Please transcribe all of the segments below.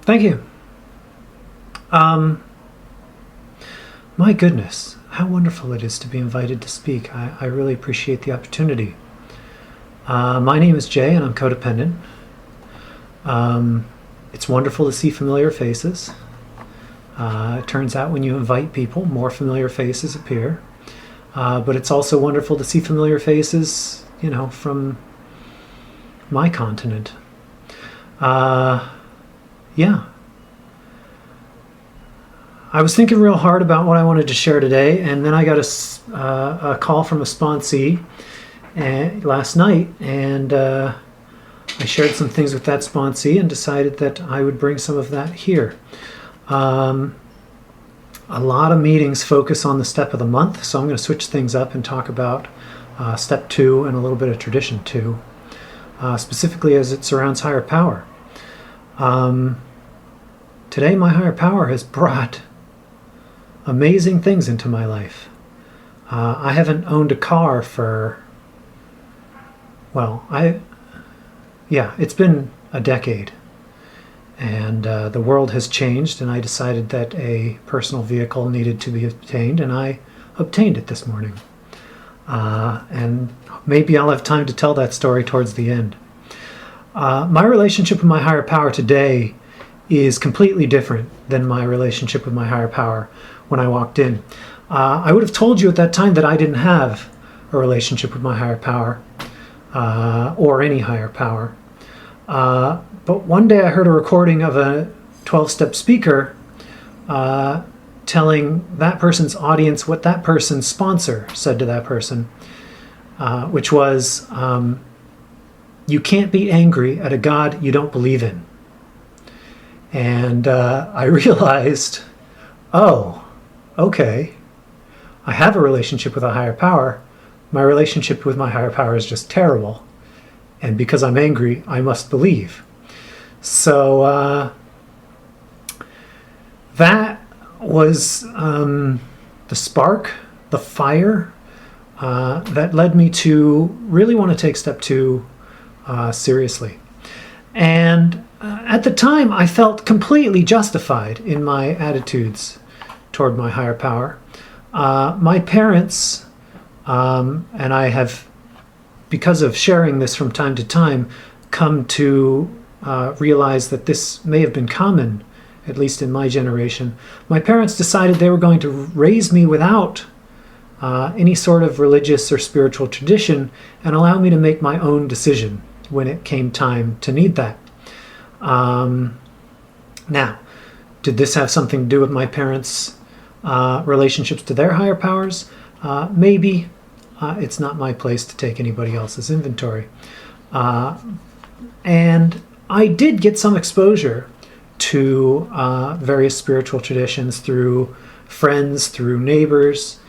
Thank you. My goodness, how wonderful it is to be invited to speak. I really appreciate the opportunity. My name is Jay, and I'm codependent. It's wonderful to see familiar faces. It turns out when you invite people, more familiar faces appear. But it's also wonderful to see familiar faces, from my continent. Yeah. I was thinking real hard about what I wanted to share today, and then I got a call from a sponsee last night, and I shared some things with that sponsee and decided that I would bring some of that here. A lot of meetings focus on the step of the month, so I'm going to switch things up and talk about step 2 and a little bit of tradition 2, specifically as it surrounds higher power. Today my higher power has brought amazing things into my life. I haven't owned a car for, it's been a decade. And the world has changed, and I decided that a personal vehicle needed to be obtained, and I obtained it this morning. And maybe I'll have time to tell that story towards the end. My relationship with my higher power today is completely different than my relationship with my higher power when I walked in. I would have told you at that time that I didn't have a relationship with my higher power, or any higher power. But one day I heard a recording of a 12-step speaker telling that person's audience what that person's sponsor said to that person, which was, you can't be angry at a God you don't believe in. And I realized, oh, okay, I have a relationship with a higher power. My relationship with my higher power is just terrible. And because I'm angry, I must believe. So that was the spark, the fire that led me to really want to take step 2 seriously. And at the time, I felt completely justified in my attitudes toward my higher power. My parents, and I have, because of sharing this from time to time, come to realize that this may have been common, at least in my generation. My parents decided they were going to raise me without any sort of religious or spiritual tradition and allow me to make my own decision when it came time to need that. Now, did this have something to do with my parents' relationships to their higher powers? Maybe. It's not my place to take anybody else's inventory. And I did get some exposure to various spiritual traditions through friends, through neighbors,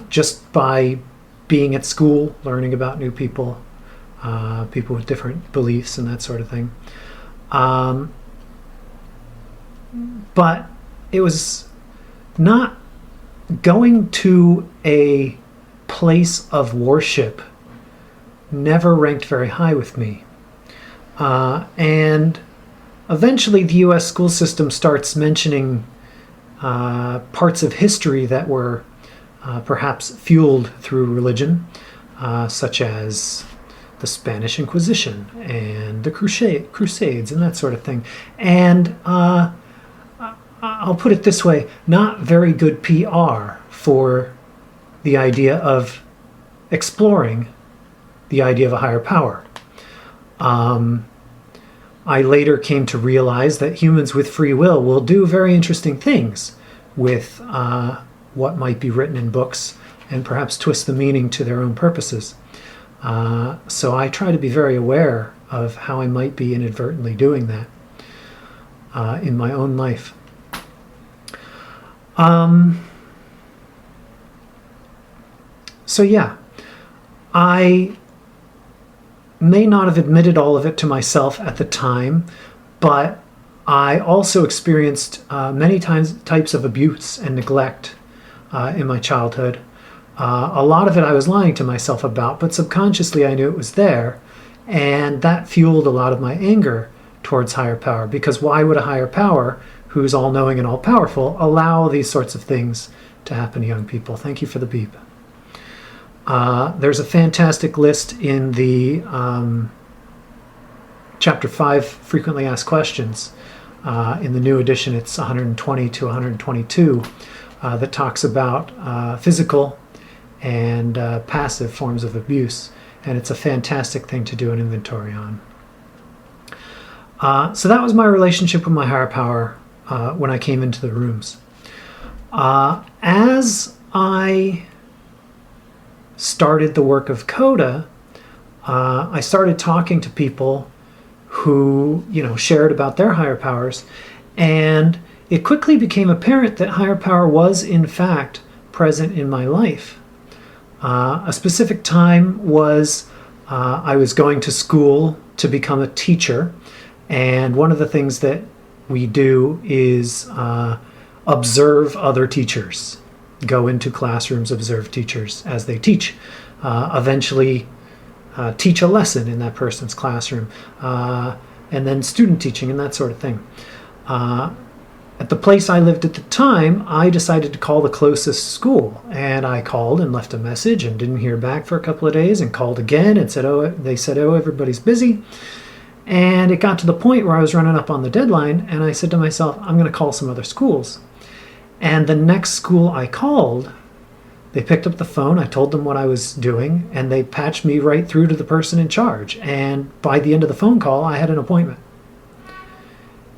just by being at school, learning about new people, people with different beliefs and that sort of thing. But it was not going to a place of worship, never ranked very high with me. And eventually the U.S. school system starts mentioning parts of history that were perhaps fueled through religion, such as the Spanish Inquisition and the Crusades and that sort of thing. And I'll put it this way, not very good PR for the idea of exploring the idea of a higher power. I later came to realize that humans with free will do very interesting things with what might be written in books and perhaps twist the meaning to their own purposes. So I try to be very aware of how I might be inadvertently doing that in my own life. So yeah, I may not have admitted all of it to myself at the time, but I also experienced many types of abuse and neglect in my childhood. A lot of it I was lying to myself about, but subconsciously I knew it was there, and that fueled a lot of my anger towards higher power, because why would a higher power, who's all-knowing and all-powerful, allow these sorts of things to happen to young people? Thank you for the beep. There's a fantastic list in the Chapter 5, Frequently Asked Questions. In the new edition, it's 120 to 122, that talks about physical and passive forms of abuse. And it's a fantastic thing to do an inventory on. So that was my relationship with my higher power when I came into the rooms. As I started the work of Coda, I started talking to people who, shared about their higher powers, and it quickly became apparent that higher power was, in fact, present in my life. A specific time was I was going to school to become a teacher, and one of the things that we do is observe other teachers. Go into classrooms, observe teachers as they teach. Eventually teach a lesson in that person's classroom, and then student teaching and that sort of thing. At the place I lived at the time, I decided to call the closest school, and I called and left a message and didn't hear back for a couple of days, and called again and said, everybody's busy. And it got to the point where I was running up on the deadline, and I said to myself, I'm going to call some other schools. And the next school I called, they picked up the phone, I told them what I was doing, and they patched me right through to the person in charge. And by the end of the phone call, I had an appointment.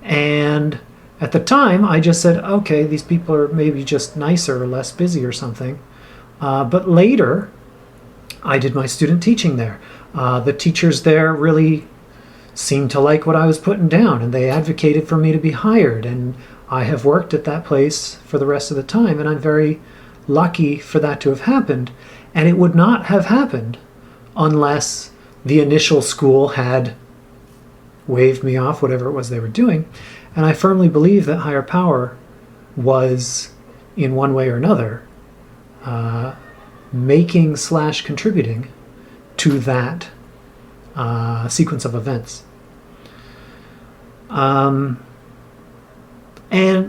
And at the time, I just said, okay, these people are maybe just nicer or less busy or something. But later, I did my student teaching there. The teachers there really seemed to like what I was putting down, and they advocated for me to be hired. And I have worked at that place for the rest of the time, and I'm very lucky for that to have happened. And it would not have happened unless the initial school had waved me off, whatever it was they were doing. And I firmly believe that higher power was, in one way or another, making/contributing to that sequence of events. And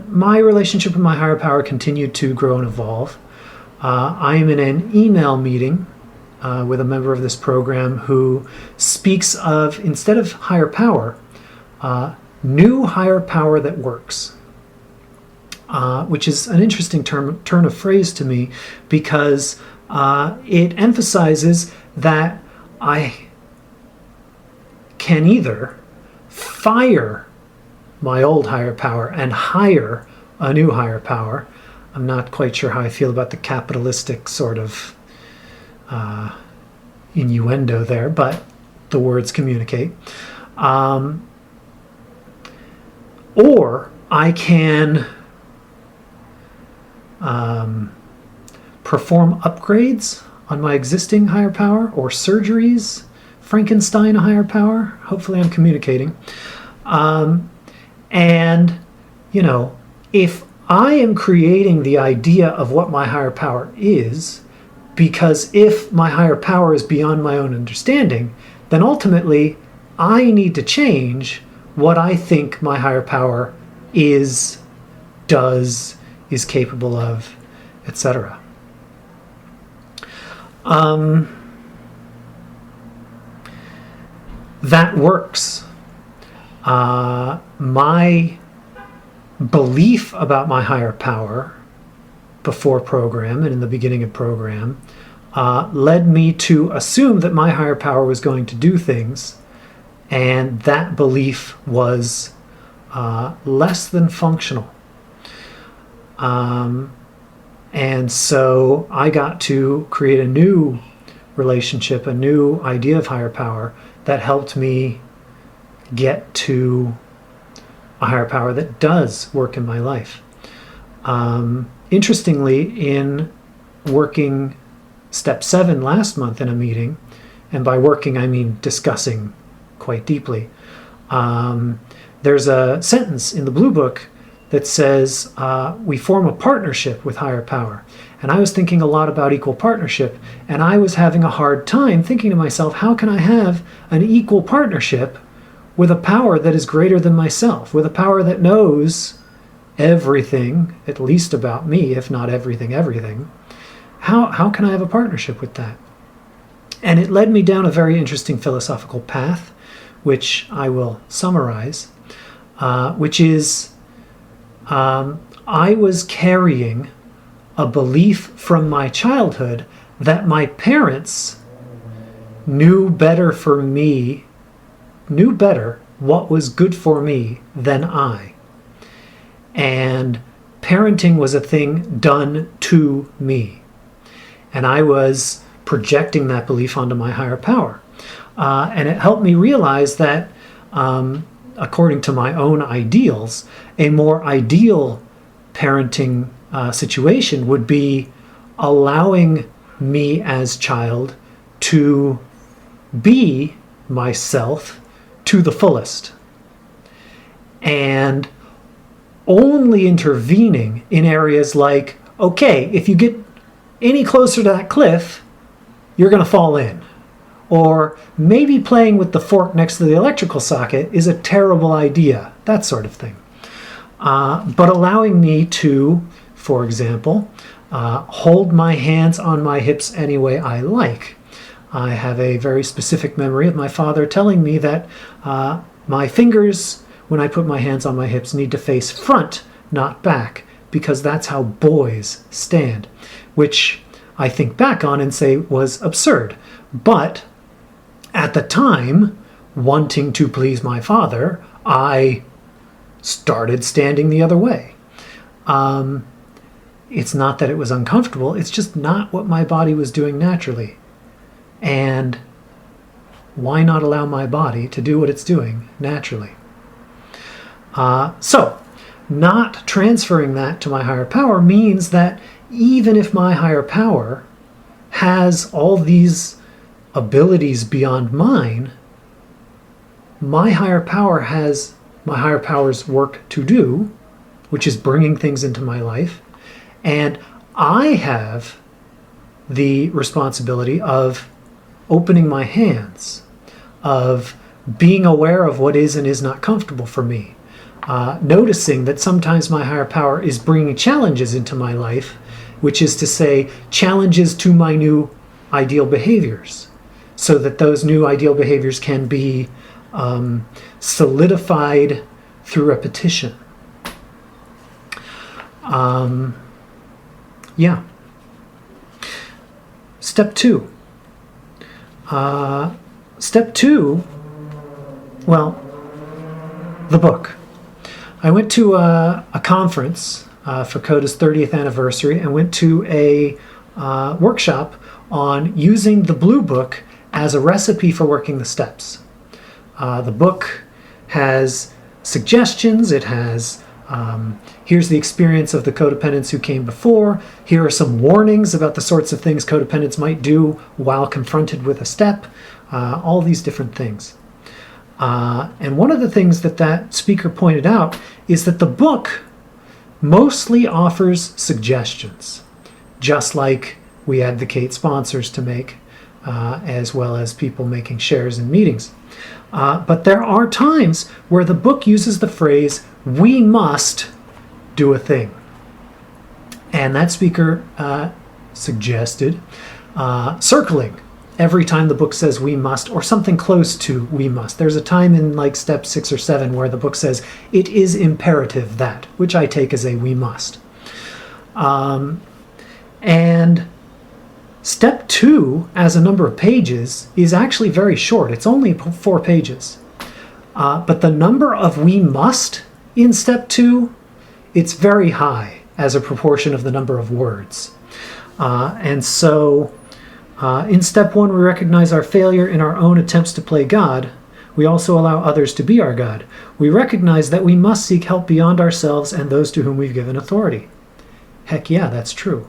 my relationship with my higher power continued to grow and evolve. I am in an email meeting with a member of this program who speaks of, instead of higher power, new higher power that works, which is an interesting turn of phrase to me, because it emphasizes that I can either fire my old higher power and hire a new higher power. I'm not quite sure how I feel about the capitalistic sort of innuendo there, but the words communicate. Or I can perform upgrades on my existing higher power, or surgeries, Frankenstein a higher power. Hopefully I'm communicating. And, if I am creating the idea of what my higher power is, because if my higher power is beyond my own understanding, then ultimately I need to change what I think my higher power is, does, is capable of, etc. That works. My belief about my higher power before program and in the beginning of program led me to assume that my higher power was going to do things, and that belief was less than functional. And so I got to create a new relationship, a new idea of higher power that helped me get to a higher power that does work in my life. Interestingly, in working step 7 last month in a meeting, and by working I mean discussing quite deeply, there's a sentence in the Blue Book that says we form a partnership with higher power. And I was thinking a lot about equal partnership, and I was having a hard time thinking to myself, how can I have an equal partnership with a power that is greater than myself, with a power that knows everything, at least about me, if not everything, how can I have a partnership with that? And it led me down a very interesting philosophical path, which I will summarize, which is I was carrying a belief from my childhood that my parents knew better what was good for me than I. And parenting was a thing done to me. And I was projecting that belief onto my higher power. And it helped me realize that, according to my own ideals, a more ideal parenting situation would be allowing me as child to be myself to the fullest, and only intervening in areas like, okay, if you get any closer to that cliff, you're going to fall in. Or maybe playing with the fork next to the electrical socket is a terrible idea, that sort of thing. But allowing me to, for example, hold my hands on my hips any way I like. I have a very specific memory of my father telling me that my fingers, when I put my hands on my hips, need to face front, not back, because that's how boys stand, which I think back on and say was absurd. But at the time, wanting to please my father, I started standing the other way. It's not that it was uncomfortable, it's just not what my body was doing naturally. And why not allow my body to do what it's doing naturally? So, not transferring that to my higher power means that even if my higher power has all these abilities beyond mine, my higher power has my higher power's work to do, which is bringing things into my life, and I have the responsibility of opening my hands, of being aware of what is and is not comfortable for me, noticing that sometimes my higher power is bringing challenges into my life, which is to say, challenges to my new ideal behaviors, so that those new ideal behaviors can be solidified through repetition. Step two. Step two, well, the book. I went to a conference for Coda's 30th anniversary and went to a workshop on using the Blue Book as a recipe for working the steps. The book has suggestions, it has here's the experience of the codependents who came before, here are some warnings about the sorts of things codependents might do while confronted with a step, all these different things. And one of the things that speaker pointed out is that the book mostly offers suggestions, just like we advocate sponsors to make, as well as people making shares in meetings. But there are times where the book uses the phrase, "we must do a thing." And that speaker suggested circling every time the book says "we must," or something close to "we must." There's a time in like step 6 or 7 where the book says, "it is imperative that," which I take as a "we must." And step 2, as a number of pages, is actually very short. It's only 4 pages. But the number of "we must" in step 2, it's very high as a proportion of the number of words. And so in step 1, we recognize our failure in our own attempts to play God. We also allow others to be our God. We recognize that we must seek help beyond ourselves and those to whom we've given authority. Heck yeah, that's true.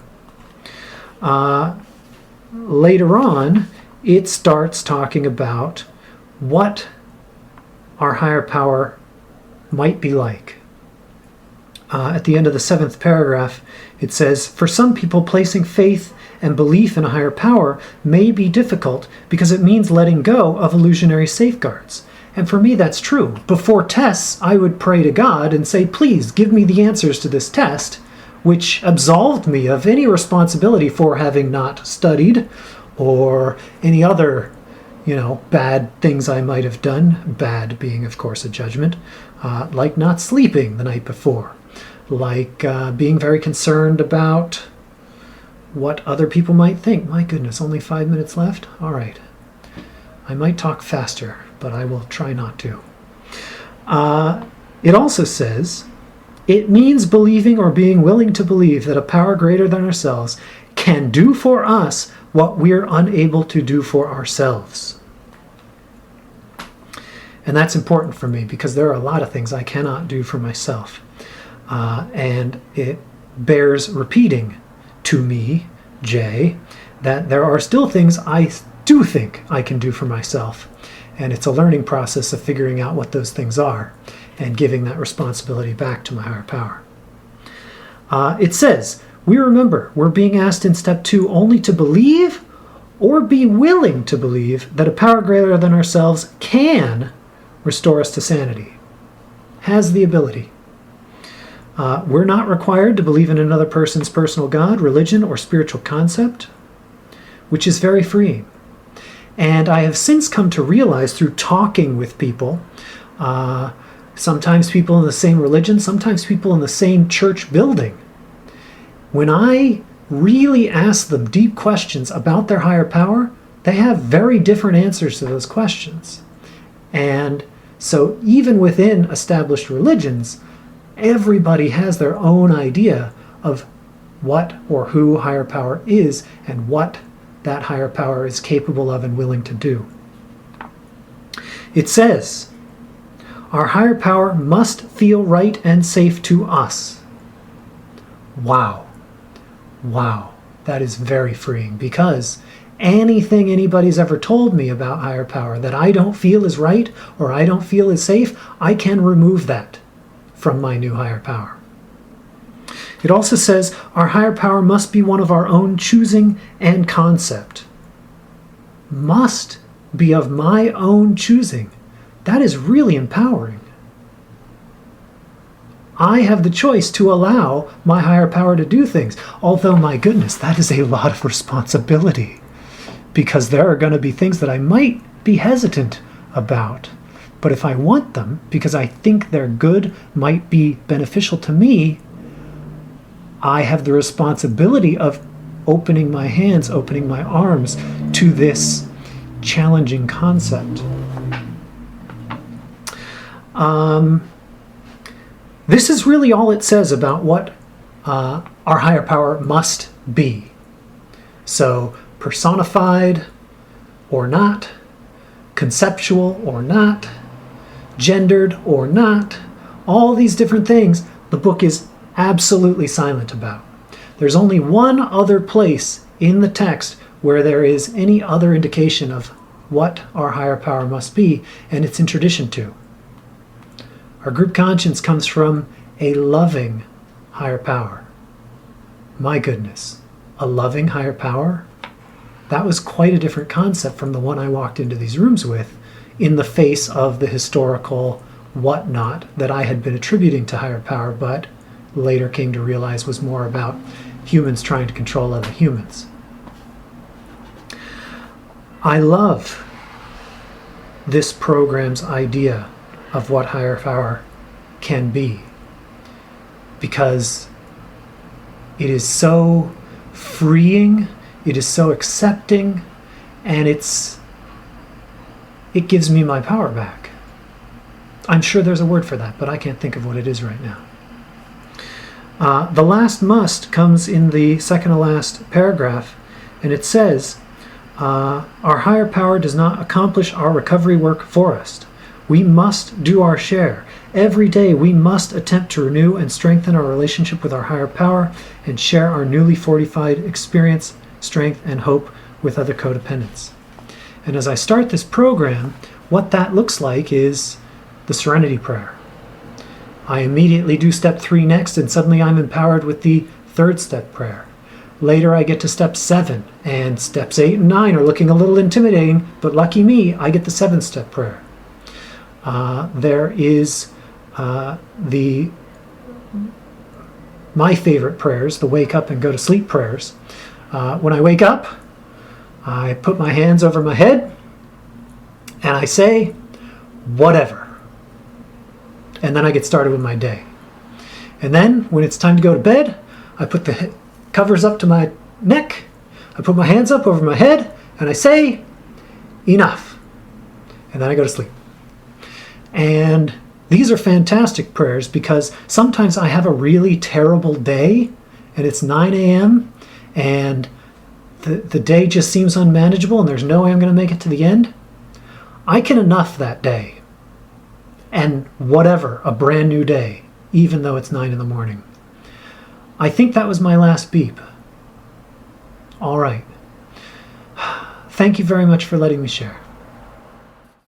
Later on, it starts talking about what our higher power might be like. At the end of the 7th paragraph, it says, "For some people, placing faith and belief in a higher power may be difficult because it means letting go of illusionary safeguards. And for me, that's true. Before tests, I would pray to God and say, please give me the answers to this test, which absolved me of any responsibility for having not studied or any other, bad things I might have done. Bad being, of course, a judgment, like not sleeping the night before, like being very concerned about what other people might think. My goodness, only 5 minutes left? All right. I might talk faster, but I will try not to. It also says, it means believing or being willing to believe that a power greater than ourselves can do for us what we're unable to do for ourselves. And that's important for me because there are a lot of things I cannot do for myself. And it bears repeating to me, Jay, that there are still things I do think I can do for myself. And it's a learning process of figuring out what those things are and giving that responsibility back to my higher power. It says, we remember we're being asked in step 2 only to believe or be willing to believe that a power greater than ourselves can restore us to sanity, has the ability. We're not required to believe in another person's personal God, religion, or spiritual concept, which is very freeing. And I have since come to realize through talking with people, sometimes people in the same religion, sometimes people in the same church building, when I really ask them deep questions about their higher power, they have very different answers to those questions. And so even within established religions, everybody has their own idea of what or who higher power is and what that higher power is capable of and willing to do. It says, our higher power must feel right and safe to us. Wow. Wow. That is very freeing because anything anybody's ever told me about higher power that I don't feel is right or I don't feel is safe, I can remove that from my new higher power. It also says our higher power must be one of our own choosing and concept. Must be of my own choosing. That is really empowering. I have the choice to allow my higher power to do things. Although, my goodness, that is a lot of responsibility because there are going to be things that I might be hesitant about. But if I want them, because I think they're good, might be beneficial to me, I have the responsibility of opening my hands, opening my arms to this challenging concept. This is really all it says about what our higher power must be. So, personified or not, conceptual or not, gendered or not, all these different things the book is absolutely silent about. There's only one other place in the text where there is any other indication of what our higher power must be, and it's in tradition 2. Our group conscience comes from a loving higher power. My goodness, a loving higher power? That was quite a different concept from the one I walked into these rooms with in the face of the historical whatnot that I had been attributing to higher power, but later came to realize was more about humans trying to control other humans. I love this program's idea of what higher power can be because it is so freeing, it is so accepting, and it gives me my power back. I'm sure there's a word for that, but I can't think of what it is right now. The last must comes in the second to last paragraph, and it says, our higher power does not accomplish our recovery work for us. We must do our share. Every day we must attempt to renew and strengthen our relationship with our higher power and share our newly fortified experience, strength, and hope with other codependents. And as I start this program, what that looks like is the Serenity Prayer. I immediately do step 3 next, and suddenly I'm empowered with the 3rd step prayer. Later I get to step 7, and steps 8 and 9 are looking a little intimidating, but lucky me, I get the 7th step prayer. There is my favorite prayers, the wake up and go to sleep prayers. When I wake up, I put my hands over my head and I say, whatever. And then I get started with my day. And then when it's time to go to bed, I put the covers up to my neck, I put my hands up over my head, and I say, enough. And then I go to sleep. And these are fantastic prayers because sometimes I have a really terrible day and it's 9 a.m. and the day just seems unmanageable and there's no way I'm going to make it to the end. I can enough that day. And whatever, a brand new day, even though it's 9 in the morning. I think that was my last beep. All right. Thank you very much for letting me share.